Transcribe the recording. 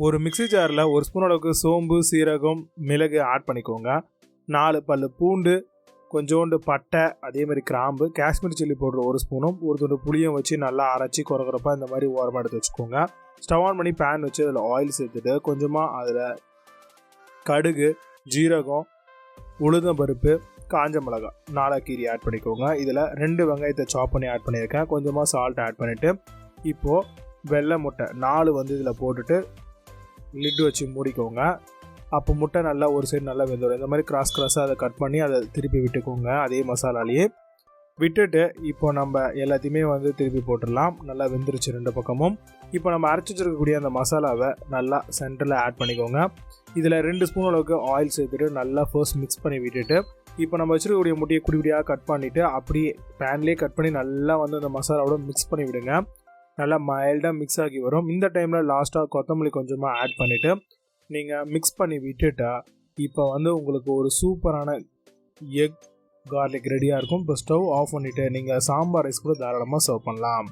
ஒரு மிக்ஸி ஜாரில் ஒரு ஸ்பூன் அளவுக்கு சோம்பு, சீரகம், மிளகு ஆட் பண்ணிக்கோங்க. 4 பல் பூண்டு, கொஞ்சோண்டு பட்டை, அதே மாதிரி கிராம்பு, காஷ்மீர் சில்லி பவுடர் 1 ஸ்பூனும், ஒரு துண்டு புளியும் வச்சு நல்லா அரைச்சி குறகுறப்பாக இந்த மாதிரி ஓரமாக எடுத்து வச்சுக்கோங்க. ஸ்டவ் ஆன் பண்ணி பேன் வச்சு அதில் ஆயில் சேர்த்துட்டு கொஞ்சமாக அதில் கடுகு, ஜீரகம், உளுந்தம்பருப்பு, காஞ்ச மிளகாய் 4 கீரி ஆட் பண்ணிக்கோங்க. இதில் 2 வெங்காயத்தை சாப் பண்ணி ஆட் பண்ணியிருக்கேன். கொஞ்சமாக சால்ட் ஆட் பண்ணிவிட்டு இப்போது வெள்ளை முட்டை 4 இதில் போட்டுட்டு லிட்டு வச்சு மூடிக்கோங்க. அப்போ முட்டை நல்லா ஒரு சைடு நல்லா வெந்துடும். இந்த மாதிரி கிராஸாக அதை கட் பண்ணி அதை திருப்பி விட்டுக்கோங்க. அதே மசாலாலேயே விட்டுட்டு இப்போ நம்ம எல்லாத்தையுமே திருப்பி போட்டுடலாம். நல்லா வெந்துருச்சு 2 பக்கமும். இப்போ நம்ம அரைச்சி வச்சிருக்கக்கூடிய அந்த மசாலாவை நல்லா சென்டரில் ஆட் பண்ணிக்கோங்க. இதில் 2 ஸ்பூன் அளவுக்கு ஆயில் சேர்த்துட்டு நல்லா ஃபர்ஸ்ட் மிக்ஸ் பண்ணி விட்டுட்டு இப்போ நம்ம வச்சுருக்கக்கூடிய முட்டையை குடிக்குடியாக கட் பண்ணிவிட்டு அப்படியே பேன்லேயே கட் பண்ணி நல்லா அந்த மசாலாவோட மிக்ஸ் பண்ணி விடுங்க. நல்லா மைல்டாக மிக்ஸ் ஆகி வரும். இந்த டைமில் லாஸ்ட்டாக கொத்தமல்லி கொஞ்சமாக ஆட் பண்ணிவிட்டு நீங்கள் மிக்ஸ் பண்ணி விட்டுட்டா இப்போ உங்களுக்கு ஒரு சூப்பரான எக் கார்லிக் ரெடியாக இருக்கும். இப்போ ஸ்டவ் ஆஃப் பண்ணிவிட்டு நீங்கள் சாம்பார் ரைஸ் கூட தாராளமாக சர்வ் பண்ணலாம்.